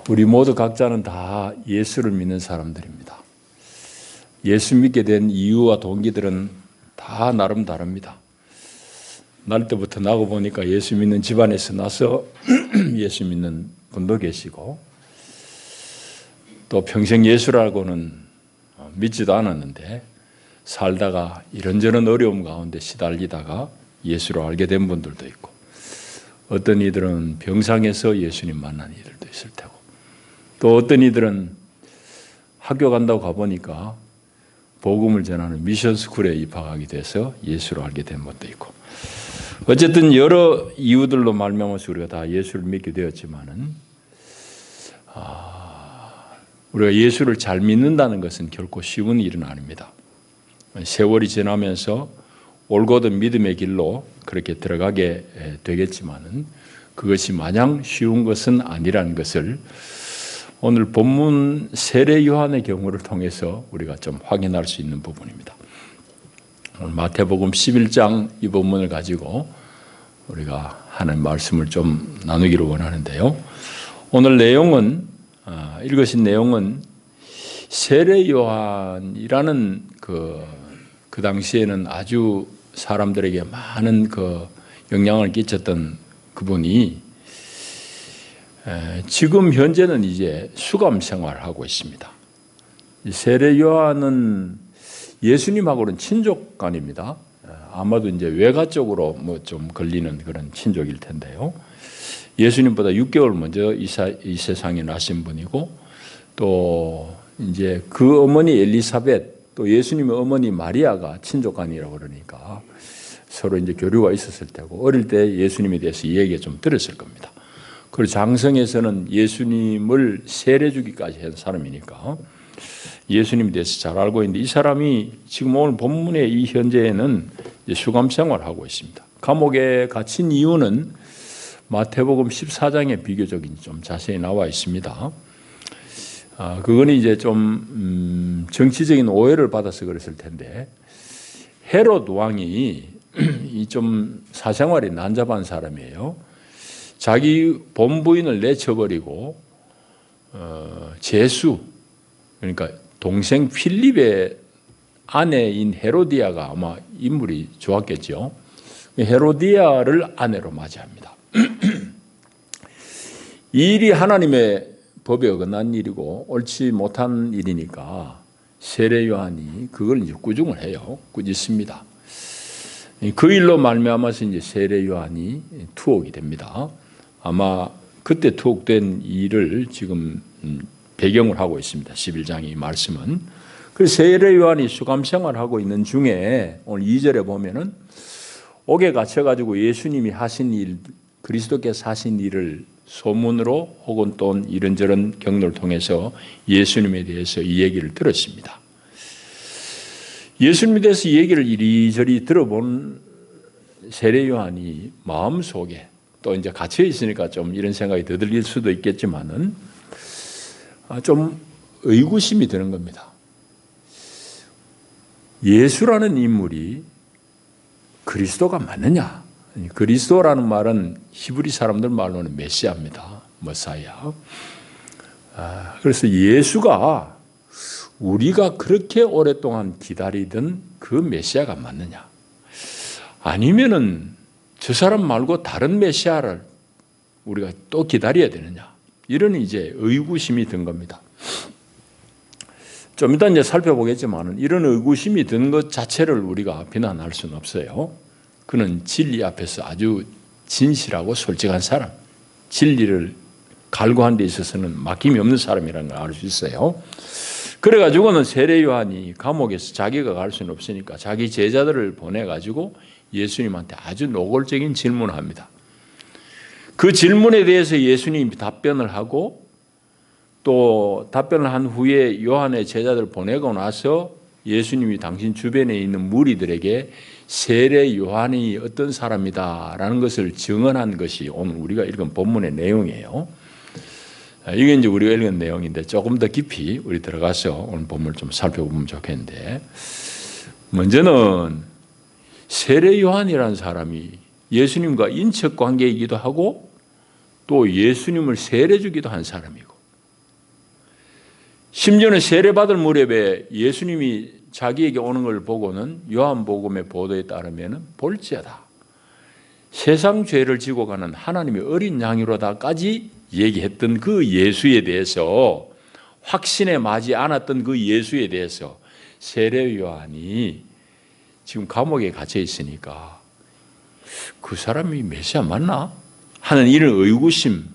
우리 모두 각자는 다 예수를 믿는 사람들입니다. 예수 믿게 된 이유와 동기들은 다 나름 다릅니다. 날 때부터 나고 보니까 예수 믿는 집안에서 나서 예수 믿는 분도 계시고, 또 평생 예수라고는 믿지도 않았는데 살다가 이런저런 어려움 가운데 시달리다가 예수를 알게 된 분들도 있고, 어떤 이들은 병상에서 예수님 만난 이들도 있을 테고, 또 어떤 이들은 학교 간다고 가보니까 복음을 전하는 미션스쿨에 입학하게 돼서 예수를 알게 된 것도 있고, 어쨌든 여러 이유들로 말미암아서 우리가 다 예수를 믿게 되었지만은, 우리가 예수를 잘 믿는다는 것은 결코 쉬운 일은 아닙니다. 세월이 지나면서 올곧은 믿음의 길로 그렇게 들어가게 되겠지만은 그것이 마냥 쉬운 것은 아니라는 것을 오늘 본문 세례 요한의 경우를 통해서 우리가 좀 확인할 수 있는 부분입니다. 오늘 마태복음 11장 이 본문을 가지고 우리가 하는 말씀을 좀 나누기를 원하는데요. 오늘 내용은 읽으신 내용은 세례 요한이라는 그 당시에는 아주 사람들에게 많은 영향을 끼쳤던 그분이 지금 현재는 이제 수감 생활을 하고 있습니다. 세례 요한은 예수님하고는 친족간입니다. 아마도 이제 외가 쪽으로 좀 걸리는 그런 친족일 텐데요. 예수님보다 6개월 먼저 이 세상에 나신 분이고, 또 이제 그 어머니 엘리사벳, 또 예수님의 어머니 마리아가 친족간이라고 그러니까 서로 이제 교류가 있었을 테고, 어릴 때 예수님에 대해서 이야기가 좀 들었을 겁니다. 그리고 장성에서는 예수님을 세례 주기까지 한 사람이니까 예수님에 대해서 잘 알고 있는데, 이 사람이 지금 오늘 본문의 이 현재에는 수감 생활을 하고 있습니다. 감옥에 갇힌 이유는 마태복음 14장에 비교적 좀 자세히 나와 있습니다. 그거는 이제 좀 정치적인 오해를 받아서 그랬을 텐데, 헤롯 왕이 좀 사생활이 난잡한 사람이에요. 자기 본부인을 내쳐버리고 제수, 그러니까 동생 필립의 아내인 헤로디아가 아마 인물이 좋았겠죠. 헤로디아를 아내로 맞이합니다. 이 일이 하나님의 법에 어긋난 일이고 옳지 못한 일이니까 세례 요한이 그걸 이제 꾸중을 해요. 꾸짖습니다. 그 일로 말미암아서 이제 세례 요한이 투옥이 됩니다. 아마 그때 투옥된 일을 지금 배경을 하고 있습니다. 11장의 말씀은. 그 세례 요한이 수감 생활하고 있는 중에 오늘 2절에 보면은 옥에 갇혀가지고 예수님이 하신 일, 그리스도께서 하신 일을 소문으로 혹은 또 이런저런 경로를 통해서 예수님에 대해서 이 얘기를 들었습니다. 예수님에 대해서 이 얘기를 이리저리 들어본 세례 요한이 마음속에, 또 이제 갇혀 있으니까 좀 이런 생각이 더 들릴 수도 있겠지만은 좀 의구심이 드는 겁니다. 예수라는 인물이 그리스도가 맞느냐? 그리스도라는 말은 히브리 사람들 말로는 메시아입니다. 머사야. 그래서 예수가 우리가 그렇게 오랫동안 기다리던 그 메시아가 맞느냐? 아니면은 저 사람 말고 다른 메시아를 우리가 또 기다려야 되느냐? 이런 이제 의구심이 든 겁니다. 좀 이따 이제 살펴보겠지만은 이런 의구심이 든 것 자체를 우리가 비난할 수는 없어요. 그는 진리 앞에서 아주 진실하고 솔직한 사람, 진리를 갈구하는 데 있어서는 막힘이 없는 사람이라는 걸 알 수 있어요. 그래가지고는 세례 요한이 감옥에서 자기가 갈 수는 없으니까 자기 제자들을 보내가지고 예수님한테 아주 노골적인 질문을 합니다. 그 질문에 대해서 예수님이 답변을 하고, 또 답변을 한 후에 요한의 제자들을 보내고 나서 예수님이 당신 주변에 있는 무리들에게 세례 요한이 어떤 사람이다라는 것을 증언한 것이 오늘 우리가 읽은 본문의 내용이에요. 이게 이제 우리가 읽은 내용인데 조금 더 깊이 우리 들어가서 오늘 본문을 좀 살펴보면 좋겠는데, 먼저는 세례 요한이라는 사람이 예수님과 인척 관계이기도 하고 또 예수님을 세례주기도 한 사람이고, 심지어는 세례받을 무렵에 예수님이 자기에게 오는 걸 보고는 요한복음의 보도에 따르면 볼지어다, 세상 죄를 지고 가는 하나님의 어린 양이로다까지 얘기했던 그 예수에 대해서, 확신에 맞지 않았던 그 예수에 대해서 세례 요한이 지금 감옥에 갇혀 있으니까 그 사람이 메시아 맞나? 하는 이런 의구심,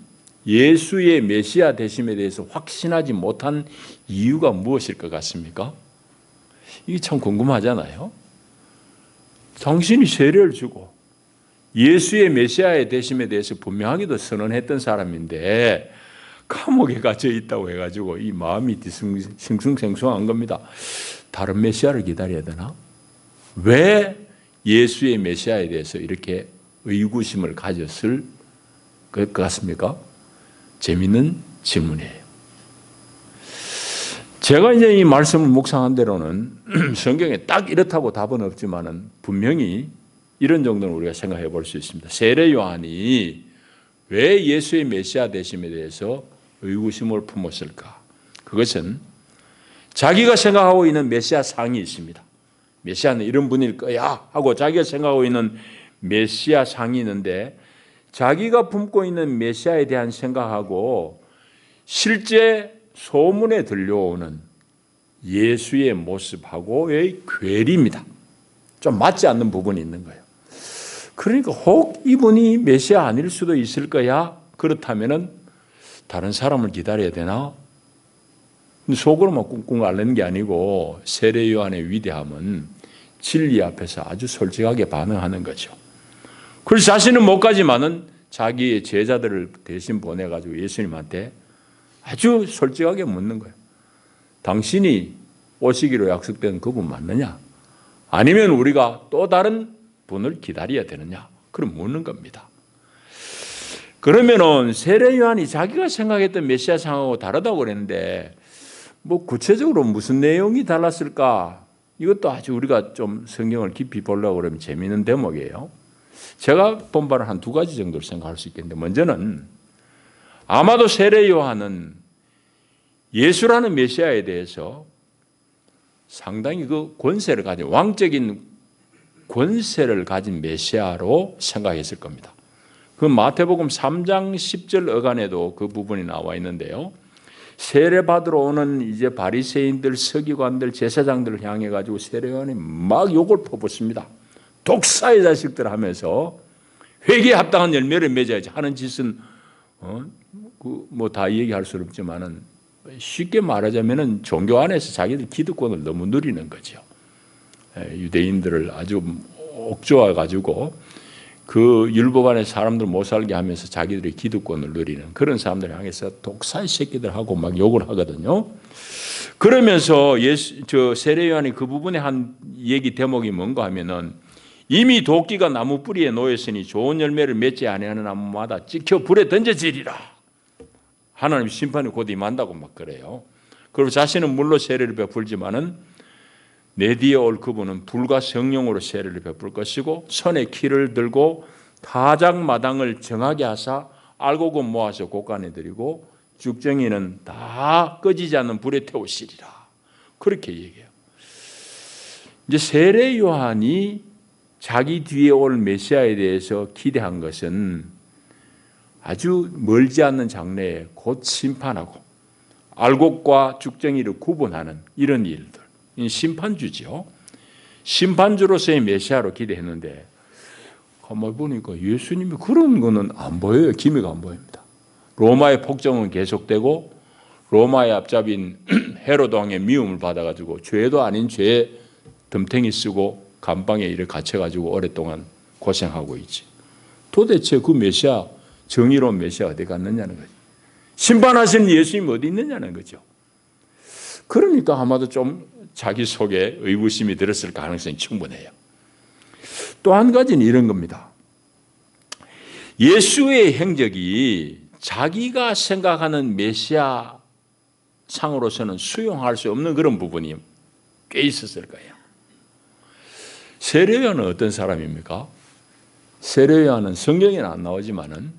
예수의 메시아 되심에 대해서 확신하지 못한 이유가 무엇일 것 같습니까? 이게 참 궁금하잖아요. 당신이 세례를 주고 예수의 메시아의 되심에 대해서 분명하게도 선언했던 사람인데 감옥에 갇혀 있다고 해가지고 이 마음이 싱숭생숭한 겁니다. 다른 메시아를 기다려야 되나? 왜 예수의 메시아에 대해서 이렇게 의구심을 가졌을 것 같습니까? 재미있는 질문이에요. 제가 이제 이 말씀을 묵상한 대로는 성경에 딱 이렇다고 답은 없지만은 분명히 이런 정도는 우리가 생각해 볼 수 있습니다. 세례 요한이 왜 예수의 메시아 되심에 대해서 의구심을 품었을까? 그것은 자기가 생각하고 있는 메시아 상이 있습니다. 메시아는 이런 분일 거야 하고 자기가 생각하고 있는 메시아 상이 있는데, 자기가 품고 있는 메시아에 대한 생각하고 실제 소문에 들려오는 예수의 모습하고의 괴리입니다. 좀 맞지 않는 부분이 있는 거예요. 그러니까 혹 이분이 메시아 아닐 수도 있을 거야? 그렇다면은 다른 사람을 기다려야 되나? 속으로만 꿍꿍 앓는 게 아니고 세례 요한의 위대함은 진리 앞에서 아주 솔직하게 반응하는 거죠. 그래서 자신은 못 가지만은 자기의 제자들을 대신 보내가지고 예수님한테 아주 솔직하게 묻는 거예요. 당신이 오시기로 약속된 그분 맞느냐? 아니면 우리가 또 다른 분을 기다려야 되느냐? 그럼 묻는 겁니다. 그러면은 세례 요한이 자기가 생각했던 메시아 상하고 다르다고 그랬는데 뭐 구체적으로 무슨 내용이 달랐을까? 이것도 아주 우리가 좀 성경을 깊이 보려고 그러면 재미있는 대목이에요. 제가 본 바를 한 두 가지 정도로 생각할 수 있겠는데, 먼저는 아마도 세례 요한은 예수라는 메시아에 대해서 상당히 그 권세를 가진, 왕적인 권세를 가진 메시아로 생각했을 겁니다. 그 마태복음 3장 10절 어간에도 그 부분이 나와 있는데요. 세례 받으러 오는 이제 바리새인들, 서기관들, 제사장들을 향해 가지고 세례 요한이 막 욕을 퍼붓습니다. 독사의 자식들 하면서 회개에 합당한 열매를 맺어야지 하는 짓은 뭐 다 얘기할 수는 없지만은 쉽게 말하자면은 종교 안에서 자기들 기득권을 너무 누리는 거죠. 유대인들을 아주 옥조아 가지고 그 율법 안에 사람들 못 살게 하면서 자기들의 기득권을 누리는 그런 사람들 향해서 독사의 새끼들하고 막 욕을 하거든요. 그러면서 세례 요한이 그 부분에 한 얘기 대목이 뭔가 하면은, 이미 도끼가 나무 뿌리에 놓였으니 좋은 열매를 맺지 아니하는 나무마다 찍혀 불에 던져지리라. 하나님 심판이 곧 임한다고 막 그래요. 그리고 자신은 물로 세례를 베풀지만은 내 뒤에 올 그분은 불과 성령으로 세례를 베풀 것이고 손에 키를 들고 타작마당을 정하게 하사 알곡은 모아서 곳간에 들이고 죽정이는 다 꺼지지 않는 불에 태우시리라. 그렇게 얘기해요. 이제 세례 요한이 자기 뒤에 올 메시아에 대해서 기대한 것은 아주 멀지 않는 장래에 곧 심판하고 알곡과 죽정이를 구분하는 이런 일들, 심판주죠. 심판주로서의 메시아로 기대했는데 가만히 보니까 예수님이 그런 거는 안 보여요. 기미가 안 보입니다. 로마의 폭정은 계속되고 로마의 앞잡인 헤로드 왕의 미움을 받아가지고 죄도 아닌 죄에 덤탱이 쓰고 감방에 이래 갇혀가지고 오랫동안 고생하고 있지. 도대체 그 메시아, 정의로운 메시아 어디 갔느냐는 거죠. 심판하신 예수님이 어디 있느냐는 거죠. 그러니까 아마도 좀 자기 속에 의구심이 들었을 가능성이 충분해요. 또 한 가지는 이런 겁니다. 예수의 행적이 자기가 생각하는 메시아 상으로서는 수용할 수 없는 그런 부분이 꽤 있었을 거예요. 세례 요한은 어떤 사람입니까? 세례 요한은 성경에는 안 나오지만은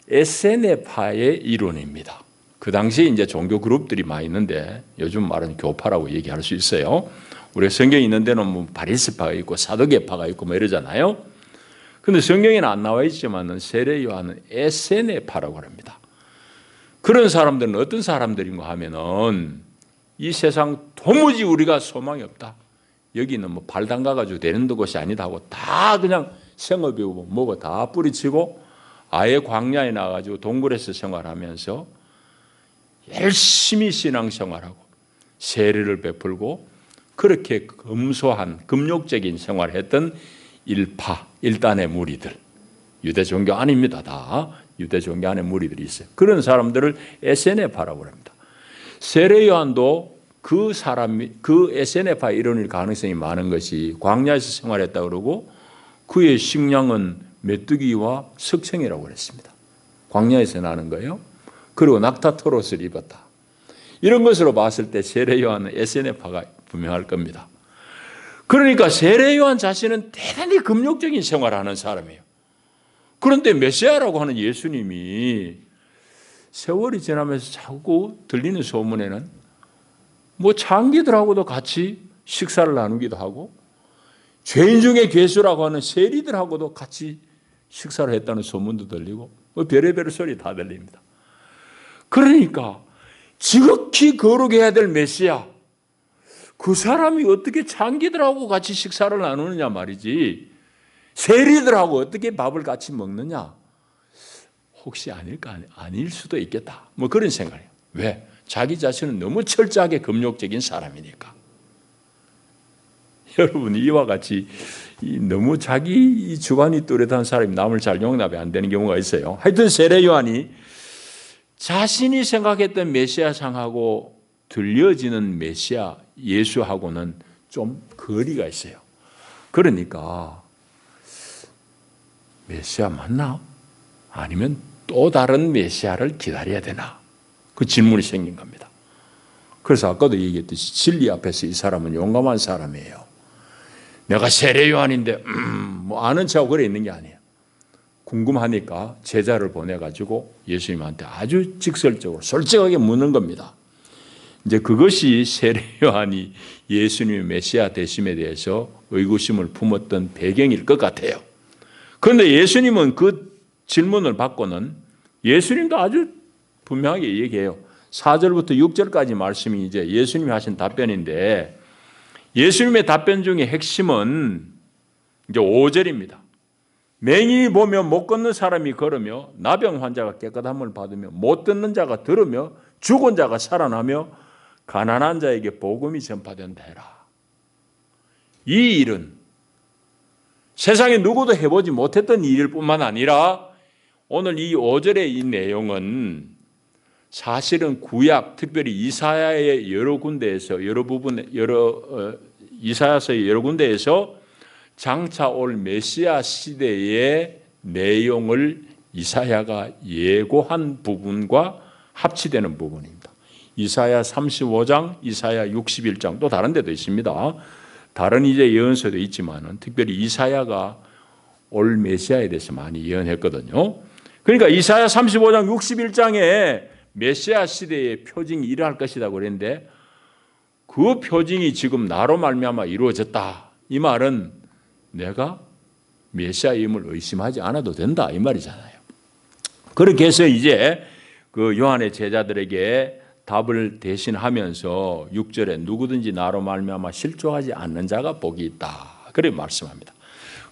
에세네파의 이론입니다. 그 당시에 이제 종교 그룹들이 많이 있는데 요즘 말은 교파라고 얘기할 수 있어요. 우리 성경에 있는 데는 뭐 바리새파가 있고 사두개파가 있고 뭐 이러잖아요. 근데 성경에는 안 나와 있지만은 세례 요한은 에세네파라고 합니다. 그런 사람들은 어떤 사람들인가 하면은 이 세상 도무지 우리가 소망이 없다. 여기는 뭐 발 담가가지고 되는 곳이 아니다 하고 다 그냥 생업이고 뭐고 다 뿌리치고 아예 광야에 나가지고 동굴에서 생활하면서 열심히 신앙생활하고 세례를 베풀고 그렇게 검소한 금욕적인 생활을 했던 일단의 무리들, 유대 종교 아닙니다. 다 유대 종교 안에 무리들이 있어요. 그런 사람들을 에세네파라고 합니다. 세례 요한도 그 에세네파 이론일 가능성이 많은 것이 광야에서 생활했다 그러고 그의 식량은 메뚜기와 석청이라고 그랬습니다. 광야에서 나는 거예요. 그리고 낙타토롯을 입었다. 이런 것으로 봤을 때 세례 요한은 에세네파가 분명할 겁니다. 그러니까 세례 요한 자신은 대단히 금욕적인 생활을 하는 사람이에요. 그런데 메시아라고 하는 예수님이 세월이 지나면서 자꾸 들리는 소문에는 뭐 창기들하고도 같이 식사를 나누기도 하고 죄인 중에 괴수라고 하는 세리들하고도 같이 식사를 했다는 소문도 들리고 뭐 별의별 소리 다 들립니다. 그러니까 지극히 거룩해야 될 메시아, 그 사람이 어떻게 창기들하고 같이 식사를 나누느냐 말이지, 세리들하고 어떻게 밥을 같이 먹느냐, 혹시 아닐까? 아닐 수도 있겠다. 뭐 그런 생각이에요. 왜? 자기 자신은 너무 철저하게 금욕적인 사람이니까. 여러분, 이와 같이 너무 자기 주관이 뚜렷한 사람이 남을 잘 용납이 안 되는 경우가 있어요. 하여튼 세례 요한이 자신이 생각했던 메시아상하고 들려지는 메시아 예수하고는 좀 거리가 있어요. 그러니까 메시아 맞나? 아니면 또 다른 메시아를 기다려야 되나? 그 질문이 생긴 겁니다. 그래서 아까도 얘기했듯이 진리 앞에서 이 사람은 용감한 사람이에요. 내가 세례 요한인데 뭐 아는 척하고 그래 있는 게 아니에요. 궁금하니까 제자를 보내가지고 예수님한테 아주 직설적으로 솔직하게 묻는 겁니다. 이제 그것이 세례 요한이 예수님의 메시아 되심에 대해서 의구심을 품었던 배경일 것 같아요. 그런데 예수님은 그 질문을 받고는 예수님도 아주 분명하게 얘기해요. 4절부터 6절까지 말씀이 이제 예수님이 하신 답변인데 예수님의 답변 중에 핵심은 이제 5절입니다. 맹인이 보며 못 걷는 사람이 걸으며 나병 환자가 깨끗함을 받으며 못 듣는 자가 들으며 죽은 자가 살아나며 가난한 자에게 복음이 전파된다 해라. 이 일은 세상에 누구도 해보지 못했던 일일 뿐만 아니라 오늘 이 5절의 이 내용은 사실은 구약, 특별히 이사야의 여러 군데에서 이사야서의 여러 군데에서 장차 올 메시아 시대의 내용을 이사야가 예고한 부분과 합치되는 부분입니다. 이사야 35장, 이사야 61장 또 다른 데도 있습니다. 다른 이제 예언서도 있지만은 특별히 이사야가 올 메시아에 대해서 많이 예언했거든요. 그러니까 이사야 35장 61장에 메시아 시대의 표징이 일어날 것이라고 그랬는데 그 표징이 지금 나로 말미암아 이루어졌다. 이 말은 내가 메시아임을 의심하지 않아도 된다. 이 말이잖아요. 그렇게 해서 이제 그 요한의 제자들에게 답을 대신하면서 6절에 누구든지 나로 말미암아 실족하지 않는 자가 복이 있다. 그렇게 말씀합니다.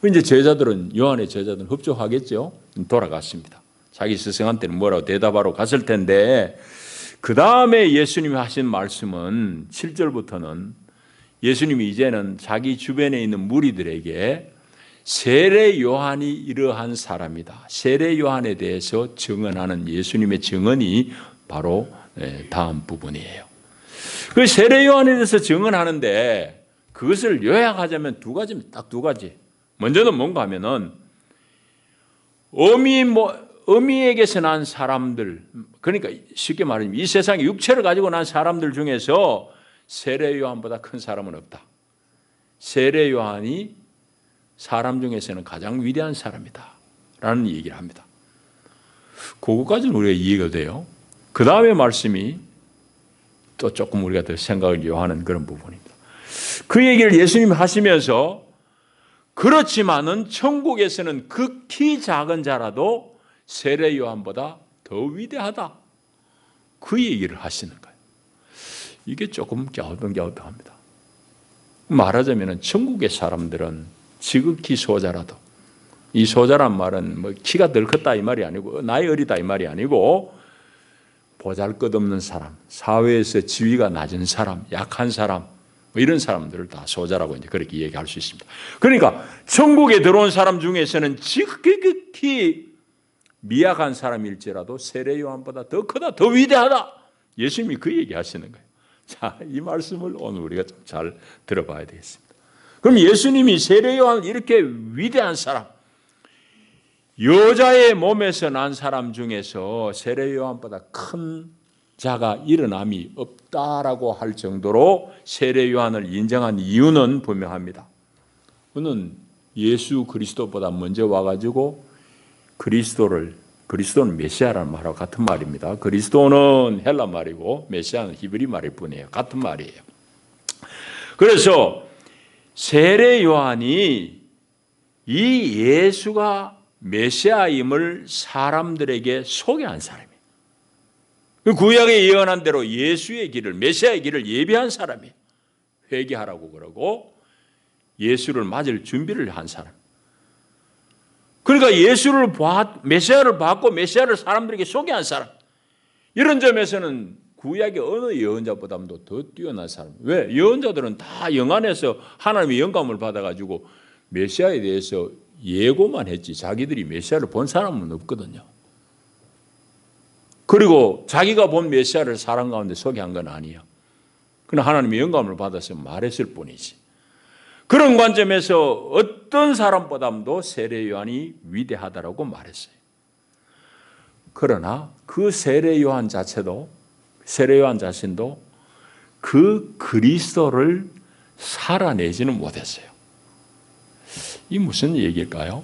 이제 제자들은 요한의 제자들은 흡족하겠죠. 돌아갔습니다. 자기 스승한테는 뭐라고 대답하러 갔을 텐데 그 다음에 예수님이 하신 말씀은 7절부터는 예수님이 이제는 자기 주변에 있는 무리들에게 세례 요한이 이러한 사람이다. 세례 요한에 대해서 증언하는 예수님의 증언이 바로 다음 부분이에요. 그 세례 요한에 대해서 증언하는데 그것을 요약하자면 딱 두 가지. 먼저는 뭔가 하면은 어미에게서 난 사람들, 그러니까 쉽게 말하면 이 세상에 육체를 가지고 난 사람들 중에서 세례 요한보다 큰 사람은 없다. 세례 요한이 사람 중에서는 가장 위대한 사람이다 라는 얘기를 합니다. 그거까지는 우리가 이해가 돼요. 그 다음에 말씀이 또 조금 우리가 더 생각을 요하는 그런 부분입니다. 그 얘기를 예수님이 하시면서 그렇지만은 천국에서는 극히 작은 자라도 세례 요한보다 더 위대하다. 그 얘기를 하시는 거예요. 이게 조금 갸우뚱갸우뚱합니다. 말하자면 천국의 사람들은 지극히 소자라도, 이 소자란 말은 뭐 키가 덜 컸다 이 말이 아니고 나이 어리다 이 말이 아니고 보잘것없는 사람, 사회에서 지위가 낮은 사람, 약한 사람, 뭐 이런 사람들을 다 소자라고 이제 그렇게 얘기할 수 있습니다. 그러니까 천국에 들어온 사람 중에서는 지극히 미약한 사람일지라도 세례 요한보다 더 크다, 더 위대하다. 예수님이 그 얘기하시는 거예요. 자, 이 말씀을 오늘 우리가 좀 잘 들어봐야 되겠습니다. 그럼 예수님이 세례 요한 이렇게 위대한 사람, 여자의 몸에서 난 사람 중에서 세례 요한보다 큰 자가 일어남이 없다라고 할 정도로 세례 요한을 인정한 이유는 분명합니다. 그는 예수 그리스도보다 먼저 와가지고 그리스도는 메시아라는 말하고 같은 말입니다. 그리스도는 헬라 말이고 메시아는 히브리 말일 뿐이에요. 같은 말이에요. 그래서 세례 요한이 이 예수가 메시아임을 사람들에게 소개한 사람이에요. 구약에 예언한 대로 예수의 길을, 메시아의 길을 예비한 사람이에요. 회개하라고 그러고 예수를 맞을 준비를 한 사람. 그러니까 메시아를 받고 메시아를 사람들에게 소개한 사람. 이런 점에서는 구약의 어느 예언자보다도 더 뛰어난 사람. 왜? 예언자들은 다 영안에서 하나님의 영감을 받아가지고 메시아에 대해서 예고만 했지 자기들이 메시아를 본 사람은 없거든요. 그리고 자기가 본 메시아를 사람 가운데 소개한 건 아니에요. 그러나 하나님의 영감을 받아서 말했을 뿐이지. 그런 관점에서 어떤 사람보다도 세례 요한이 위대하다라고 말했어요. 그러나 그 세례 요한 자신도 그 그리스도를 살아내지는 못했어요. 이 무슨 얘기일까요?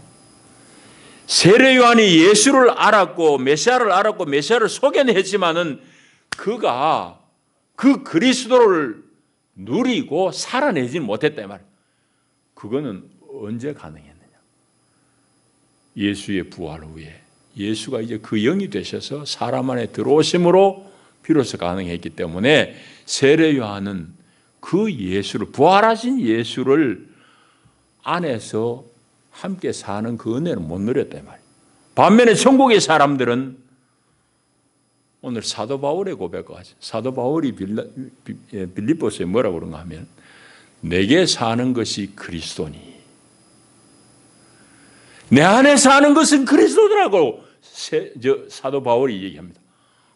세례 요한이 예수를 알았고 메시아를 소개는 했지만은 그가 그 그리스도를 누리고 살아내지는 못했다 이 말이에요. 그거는 언제 가능했느냐? 예수의 부활 후에 예수가 이제 그 영이 되셔서 사람 안에 들어오심으로 비로소 가능했기 때문에 세례 요한은 그 예수를, 부활하신 예수를 안에서 함께 사는 그 은혜를 못 누렸단 말이에요. 반면에 천국의 사람들은 오늘 사도 바울의 고백과 같이, 사도 바울이 빌립보서에 뭐라고 그런가 하면 내게 사는 것이 그리스도니 내 안에 사는 것은 그리스도더라고 사도 바울이 얘기합니다.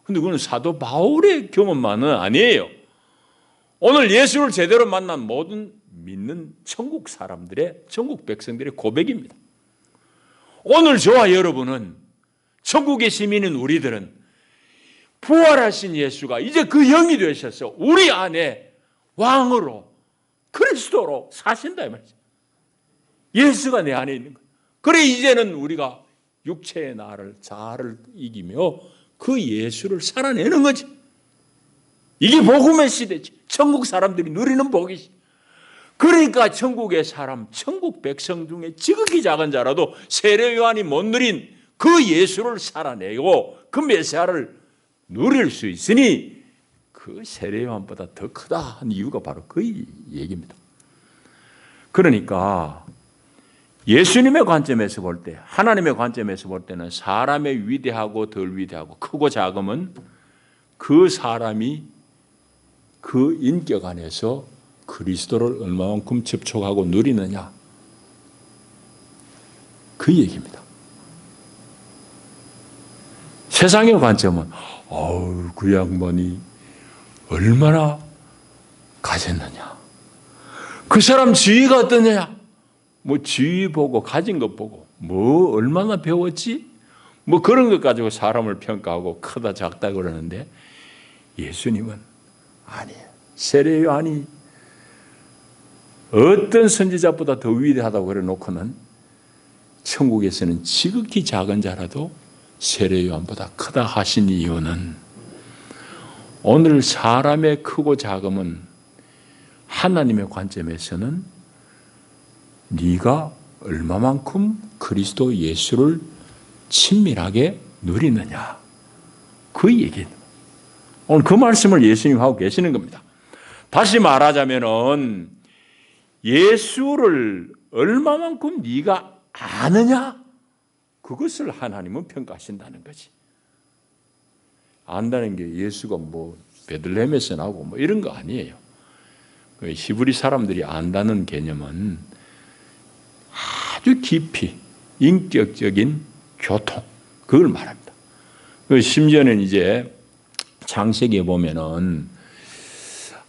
그런데 그건 사도 바울의 경험만은 아니에요. 오늘 예수를 제대로 만난 모든 믿는 천국 사람들의, 천국 백성들의 고백입니다. 오늘 저와 여러분은, 천국의 시민인 우리들은 부활하신 예수가 이제 그 영이 되셔서 우리 안에 왕으로 그리스도로 사신다 이 말이죠. 예수가 내 안에 있는 거예요. 그래 이제는 우리가 육체의 나를, 자아를 이기며 그 예수를 살아내는 거지. 이게 복음의 시대지. 천국 사람들이 누리는 복이지. 그러니까 천국의 사람, 천국 백성 중에 지극히 작은 자라도 세례 요한이 못 누린 그 예수를 살아내고 그 메시아를 누릴 수 있으니 그 세례 요한보다 더 크다 하는 이유가 바로 그 얘기입니다. 그러니까 예수님의 관점에서 볼 때, 하나님의 관점에서 볼 때는 사람의 위대하고 덜 위대하고 크고 작음은 그 사람이 그 인격 안에서 그리스도를 얼마만큼 접촉하고 누리느냐, 그 얘기입니다. 세상의 관점은 그 양반이 얼마나 가졌느냐, 그 사람 지위가 어떠냐, 뭐 지위 보고 가진 것 보고 뭐 얼마나 배웠지, 뭐 그런 것 가지고 사람을 평가하고 크다 작다 그러는데 예수님은 아니에요. 세례 요한이 어떤 선지자보다 더 위대하다고 그래 놓고는 천국에서는 지극히 작은 자라도 세례 요한보다 크다 하신 이유는 오늘 사람의 크고 작음은 하나님의 관점에서는 네가 얼마만큼 그리스도 예수를 친밀하게 누리느냐, 그 얘기예요. 오늘 그 말씀을 예수님 하고 계시는 겁니다. 다시 말하자면은 예수를 얼마만큼 네가 아느냐, 그것을 하나님은 평가하신다는 거지. 안다는 게 예수가 뭐 베들레헴에서 나오고 뭐 이런 거 아니에요. 히브리 사람들이 안다는 개념은 아주 깊이 인격적인 교통, 그걸 말합니다. 심지어는 이제 창세기에 보면은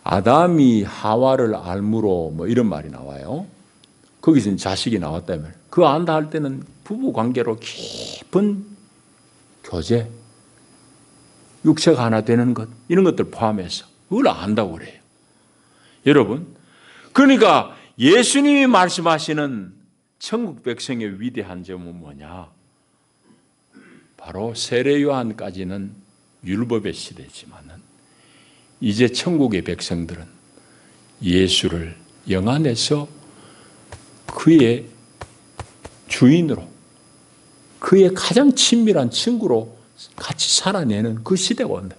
아담이 하와를 알므로 뭐 이런 말이 나와요. 거기서 자식이 나왔다면 그 안다 할 때는 부부 관계로 깊은 교제, 육체가 하나 되는 것, 이런 것들 포함해서 그걸 안다고 그래요. 여러분, 그러니까 예수님이 말씀하시는 천국 백성의 위대한 점은 뭐냐? 바로 세례 요한까지는 율법의 시대지만은 이제 천국의 백성들은 예수를 영 안에서 그의 주인으로, 그의 가장 친밀한 친구로 같이 살아내는 그 시대가 온다.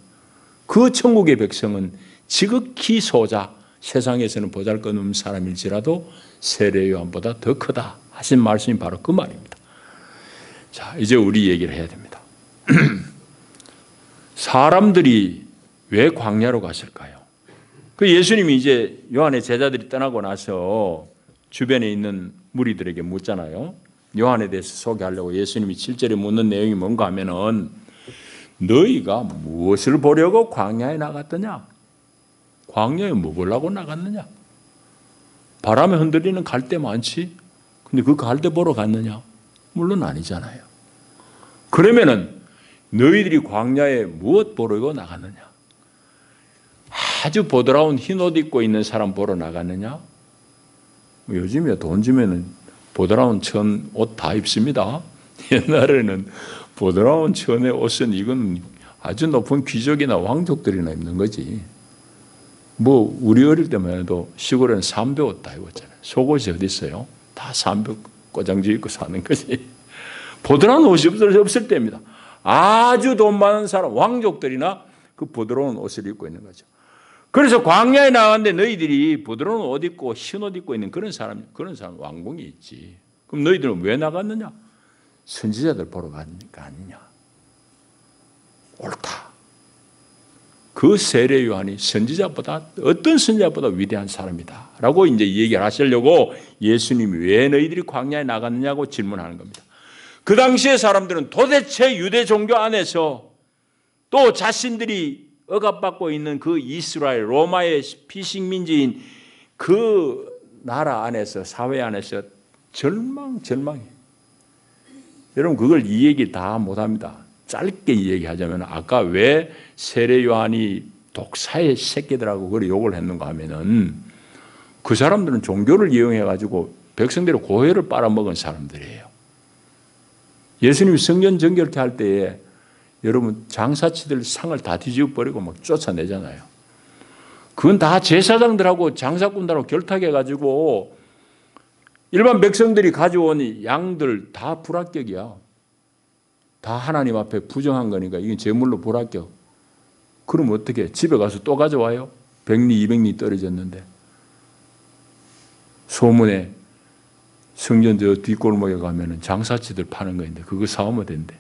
그 천국의 백성은 지극히 소자, 세상에서는 보잘것없는 사람일지라도 세례 요한보다 더 크다 하신 말씀이 바로 그 말입니다. 자, 이제 우리 얘기를 해야 됩니다. 사람들이 왜 광야로 갔을까요? 그 예수님이 이제 요한의 제자들이 떠나고 나서 주변에 있는 무리들에게 묻잖아요. 요한에 대해서 소개하려고 예수님이 7절에 묻는 내용이 뭔가 하면은 너희가 무엇을 보려고 광야에 나갔더냐? 광야에 뭐 보려고 나갔느냐? 바람에 흔들리는 갈대 많지? 근데 그 갈대 보러 갔느냐? 물론 아니잖아요. 그러면은 너희들이 광야에 무엇 보려고 나갔느냐? 아주 보드라운 흰 옷 입고 있는 사람 보러 나갔느냐? 요즘에 돈 주면은 보드라운 천 옷 다 입습니다. 옛날에는 보드라운 천의 옷은 이건 아주 높은 귀족이나 왕족들이나 입는 거지. 뭐 우리 어릴 때만 해도 시골에는 삼배 옷 다 입었잖아요. 속옷이 어디 있어요? 다 삼배 꼬장지 입고 사는 거지. 보드라운 옷이 없을 때입니다. 아주 돈 많은 사람, 왕족들이나 그 부드러운 옷을 입고 있는 거죠. 그래서 광야에 나갔는데 너희들이 부드러운 옷 입고 흰 옷 입고 있는 그런 사람 왕궁이 있지. 그럼 너희들은 왜 나갔느냐? 선지자들 보러 가니까 아니냐? 옳다. 그 세례 요한이 선지자보다 어떤 선지자보다 위대한 사람이다 라고 이제 얘기를 하시려고 예수님이 왜 너희들이 광야에 나갔느냐고 질문하는 겁니다. 그 당시의 사람들은 도대체 유대 종교 안에서 또 자신들이 억압받고 있는 그 이스라엘 로마의 피식민지인 그 나라 안에서, 사회 안에서 절망해. 여러분 그걸 이 얘기 다 못합니다. 짧게 얘기하자면 아까 왜 세례 요한이 독사의 새끼들하고 그걸 욕을 했는가 하면은 그 사람들은 종교를 이용해가지고 백성들의 고혈을 빨아먹은 사람들이에요. 예수님이 성전 정결케 할 때에 여러분 장사치들 상을 다 뒤집어버리고 막 쫓아내잖아요. 그건 다 제사장들하고 장사꾼들하고 결탁해가지고 일반 백성들이 가져온 양들 다 불합격이야. 다 하나님 앞에 부정한 거니까 이게 제물로 불합격. 그럼 어떻게 집에 가서 또 가져와요? 100리 200리 떨어졌는데 소문에 성전 저 뒷골목에 가면은 장사치들 파는 거인데 그거 사오면 된대.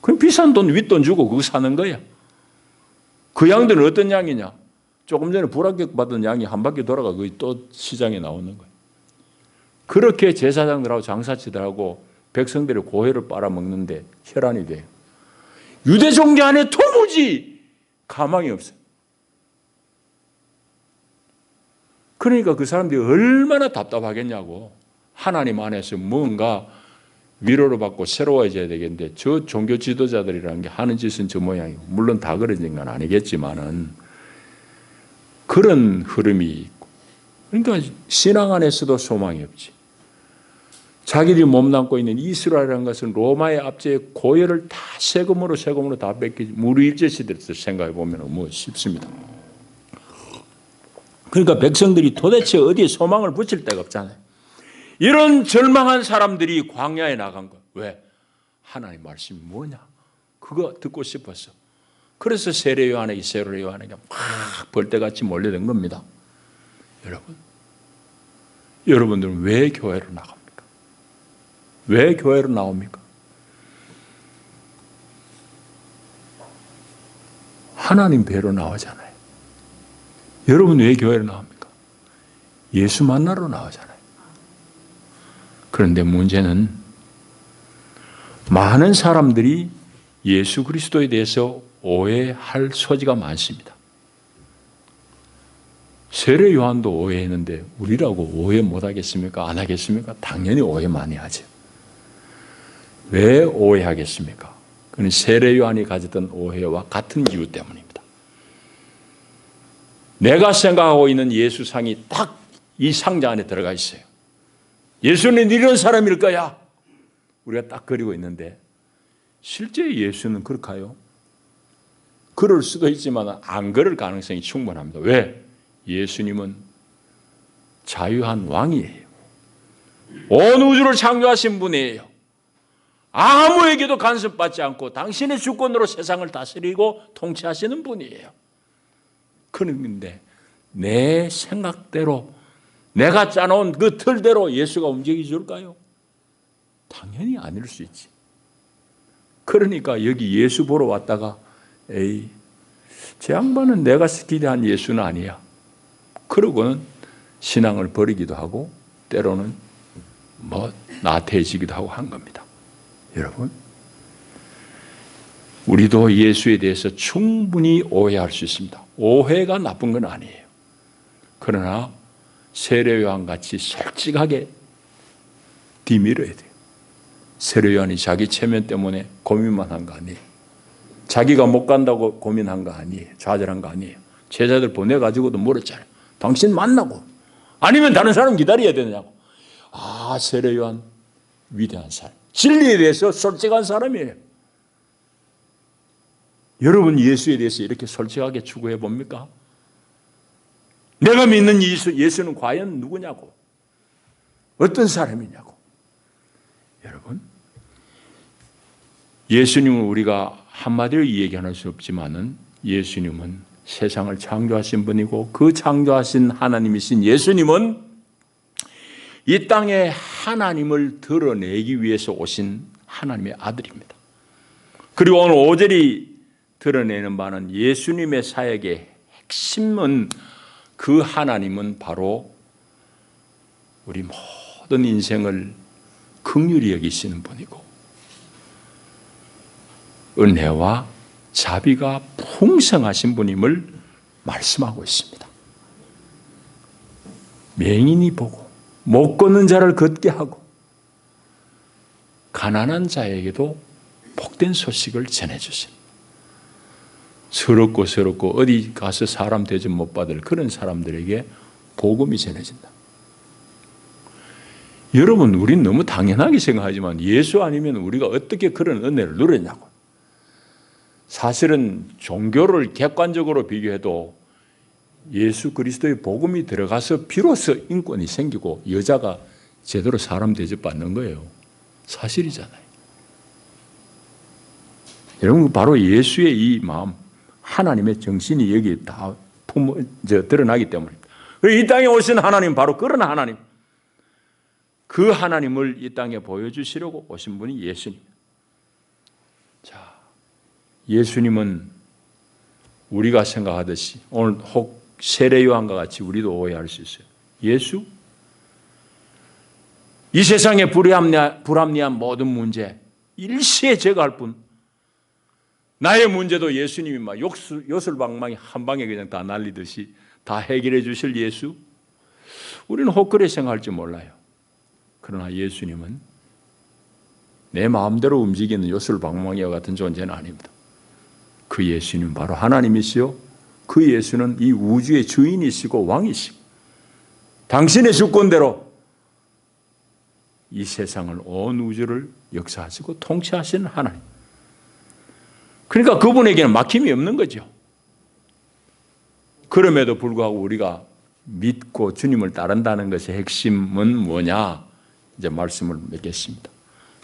그럼 비싼 돈 윗돈 주고 그거 사는 거야. 그 양들은 어떤 양이냐? 조금 전에 불합격 받은 양이 한 바퀴 돌아가 거기 또 시장에 나오는 거야. 그렇게 제사장들하고 장사치들하고 백성들의 고혈을 빨아먹는데 혈안이 돼요. 유대 종교 안에 도무지 가망이 없어요. 그러니까 그 사람들이 얼마나 답답하겠냐고. 하나님 안에서 뭔가 위로를 받고 새로워져야 되겠는데 저 종교 지도자들이라는 게 하는 짓은 저 모양이고 물론 다 그러는 건 아니겠지만은 그런 흐름이 있고 그러니까 신앙 안에서도 소망이 없지. 자기들이 몸담고 있는 이스라엘이라는 것은 로마의 압제에 고열을 다 세금으로 다 뺏기지 무리일제시 됐을 생각해 보면 뭐 쉽습니다. 그러니까 백성들이 도대체 어디에 소망을 붙일 데가 없잖아요. 이런 절망한 사람들이 광야에 나간 거. 왜? 하나님 말씀이 뭐냐? 그거 듣고 싶었어. 그래서 세례 요한에게 막 벌떼같이 몰려든 겁니다. 여러분들은 왜 교회로 나갑니까? 왜 교회로 나옵니까? 하나님 배로 나오잖아요. 여러분 왜 교회로 나옵니까? 예수 만나러 나오잖아요. 그런데 문제는 많은 사람들이 예수 그리스도에 대해서 오해할 소지가 많습니다. 세례 요한도 오해했는데 우리라고 오해 못하겠습니까? 안 하겠습니까? 당연히 오해 많이 하죠. 왜 오해하겠습니까? 그건 세례 요한이 가졌던 오해와 같은 이유 때문입니다. 내가 생각하고 있는 예수상이 딱 이 상자 안에 들어가 있어요. 예수는 이런 사람일 거야. 우리가 딱 그리고 있는데 실제 예수는 그럴까요? 그럴 수도 있지만 안 그럴 가능성이 충분합니다. 왜? 예수님은 자유한 왕이에요. 온 우주를 창조하신 분이에요. 아무에게도 간섭받지 않고 당신의 주권으로 세상을 다스리고 통치하시는 분이에요. 그런데 내 생각대로 내가 짜놓은 그 틀대로 예수가 움직여줄까요? 당연히 아닐 수 있지. 그러니까 여기 예수 보러 왔다가 에이, 제 양반은 내가 기대한 예수는 아니야. 그러고는 신앙을 버리기도 하고 때로는 나태해지기도 하고 한 겁니다. 여러분, 우리도 예수에 대해서 충분히 오해할 수 있습니다. 오해가 나쁜 건 아니에요. 그러나 세례 요한같이 솔직하게 뒤밀어야 돼요. 세례 요한이 자기 체면 때문에 고민만 한 거 아니에요. 자기가 못 간다고 고민한 거 아니에요. 좌절한 거 아니에요. 제자들 보내가지고도 물었잖아요. 당신 만나고 아니면 다른 사람 기다려야 되느냐고. 세례 요한 위대한 사람. 진리에 대해서 솔직한 사람이에요. 여러분 예수에 대해서 이렇게 솔직하게 추구해 봅니까? 내가 믿는 예수는 과연 누구냐고. 어떤 사람이냐고. 여러분, 예수님은 우리가 한마디로 얘기할 수 없지만은 예수님은 세상을 창조하신 분이고 그 창조하신 하나님이신 예수님은 이 땅에 하나님을 드러내기 위해서 오신 하나님의 아들입니다. 그리고 오늘 5절이 드러내는 바는 예수님의 사역의 핵심은 그 하나님은 바로 우리 모든 인생을 긍휼히 여기시는 분이고 은혜와 자비가 풍성하신 분임을 말씀하고 있습니다. 맹인이 보고 못 걷는 자를 걷게 하고 가난한 자에게도 복된 소식을 전해주십니다. 서럽고 어디 가서 사람 대접 못 받을 그런 사람들에게 복음이 전해진다. 여러분, 우린 너무 당연하게 생각하지만 예수 아니면 우리가 어떻게 그런 은혜를 누렸냐고. 사실은 종교를 객관적으로 비교해도 예수 그리스도의 복음이 들어가서 비로소 인권이 생기고 여자가 제대로 사람 대접받는 거예요. 사실이잖아요. 여러분, 바로 예수의 이 마음, 하나님의 정신이 여기 다 드러나기 때문입니다. 이 땅에 오신 하나님, 바로 그런 하나님. 그 하나님을 이 땅에 보여주시려고 오신 분이 예수님. 자, 예수님은 우리가 생각하듯이 오늘 혹 세례 요한과 같이 우리도 오해할 수 있어요. 예수? 이 세상의 불합리한 모든 문제 일시에 제거할 뿐. 나의 문제도 예수님이 막 요술방망이 한 방에 그냥 다 날리듯이 다 해결해 주실 예수? 우리는 혹 그래 생각할지 몰라요. 그러나 예수님은 내 마음대로 움직이는 요술방망이와 같은 존재는 아닙니다. 그 예수님은 바로 하나님이시요. 그 예수는 이 우주의 주인이시고 왕이시고 당신의 주권대로 이 세상을, 온 우주를 역사하시고 통치하시는 하나님. 그러니까 그분에게는 막힘이 없는 거죠. 그럼에도 불구하고 우리가 믿고 주님을 따른다는 것의 핵심은 뭐냐? 이제 말씀을 맺겠습니다.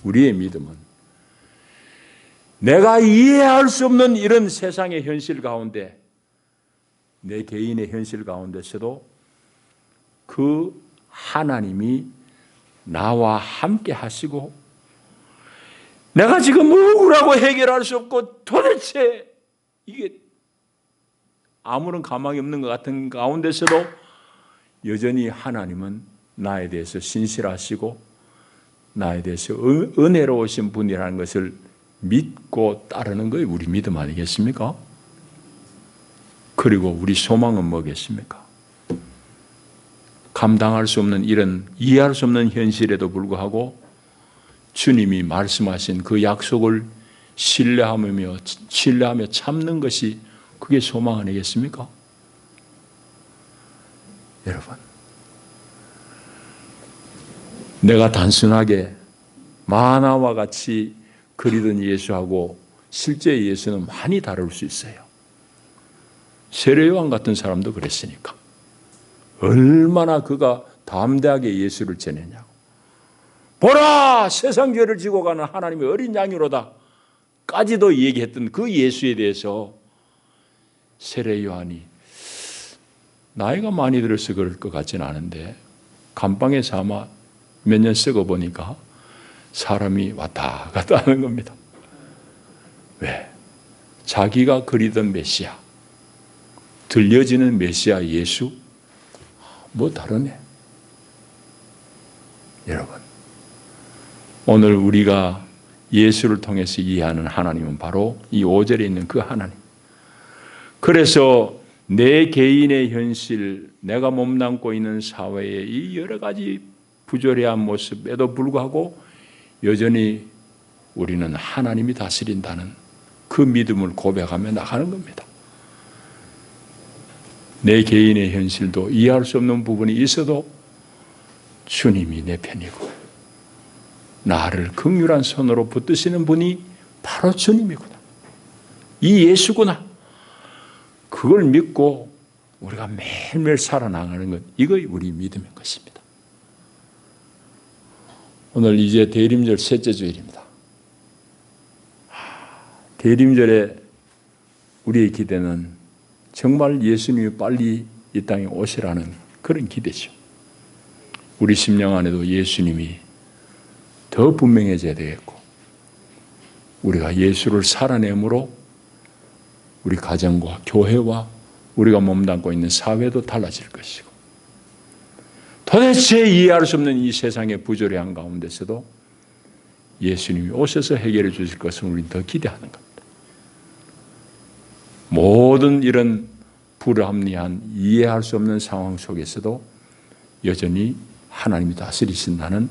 우리의 믿음은 내가 이해할 수 없는 이런 세상의 현실 가운데, 내 개인의 현실 가운데서도 그 하나님이 나와 함께 하시고, 내가 지금 억울하고 해결할 수 없고 도대체 이게 아무런 가망이 없는 것 같은 가운데서도 여전히 하나님은 나에 대해서 신실하시고 나에 대해서 은혜로우신 분이라는 것을 믿고 따르는 것이 우리 믿음 아니겠습니까? 그리고 우리 소망은 뭐겠습니까? 감당할 수 없는 이런 이해할 수 없는 현실에도 불구하고 주님이 말씀하신 그 약속을 신뢰하며 참는 것이 그게 소망 아니겠습니까? 여러분, 내가 단순하게 만화와 같이 그리던 예수하고 실제 예수는 많이 다를 수 있어요. 세례요한 같은 사람도 그랬으니까. 얼마나 그가 담대하게 예수를 전했냐고. 보라! 세상 죄를 지고 가는 하나님의 어린 양이로다 까지도 얘기했던 그 예수에 대해서 세례요한이 나이가 많이 들어서 그럴 것 같지는 않은데 감방에서 아마 몇 년 쓰고 보니까 사람이 왔다 갔다 하는 겁니다. 왜? 자기가 그리던 메시아, 들려지는 메시아 예수, 뭐 다르네. 여러분, 오늘 우리가 예수를 통해서 이해하는 하나님은 바로 이 5절에 있는 그 하나님. 그래서 내 개인의 현실, 내가 몸담고 있는 사회의 이 여러 가지 부조리한 모습에도 불구하고 여전히 우리는 하나님이 다스린다는 그 믿음을 고백하며 나가는 겁니다. 내 개인의 현실도 이해할 수 없는 부분이 있어도 주님이 내 편이고 나를 긍휼한 손으로 붙드시는 분이 바로 주님이구나. 이 예수구나. 그걸 믿고 우리가 매일매일 살아나가는 것, 이거 우리 믿음인 것입니다. 오늘 이제 대림절 셋째 주일입니다. 대림절에 우리의 기대는 정말 예수님이 빨리 이 땅에 오시라는 그런 기대죠. 우리 심령 안에도 예수님이 더 분명해져야 되겠고, 우리가 예수를 살아내므로 우리 가정과 교회와 우리가 몸담고 있는 사회도 달라질 것이고, 도대체 이해할 수 없는 이 세상의 부조리한 가운데서도 예수님이 오셔서 해결해 주실 것을 우리는 더 기대하는 겁니다. 모든 이런 불합리한 이해할 수 없는 상황 속에서도 여전히 하나님이 다스리신다는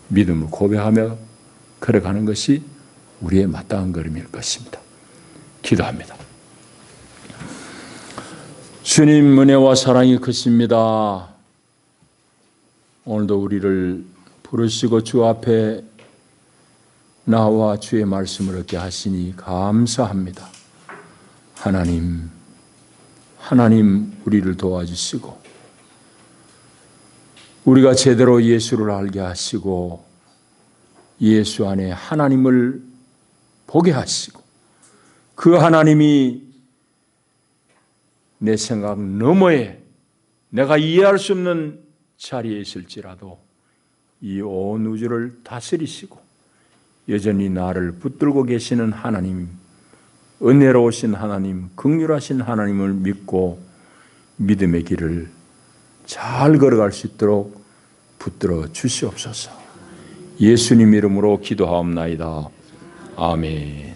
믿음을 고백하며 걸어가는 것이 우리의 마땅한 걸음일 것입니다. 기도합니다. 주님 은혜와 사랑이 크십니다. 오늘도 우리를 부르시고 주 앞에 나와 주의 말씀을 얻게 하시니 감사합니다. 하나님 우리를 도와주시고 우리가 제대로 예수를 알게 하시고 예수 안에 하나님을 보게 하시고 그 하나님이 내 생각 너머에 내가 이해할 수 없는 자리에 있을지라도 이 온 우주를 다스리시고 여전히 나를 붙들고 계시는 하나님, 은혜로우신 하나님, 긍휼하신 하나님을 믿고 믿음의 길을 잘 걸어갈 수 있도록 붙들어 주시옵소서. 예수님 이름으로 기도하옵나이다. 아멘.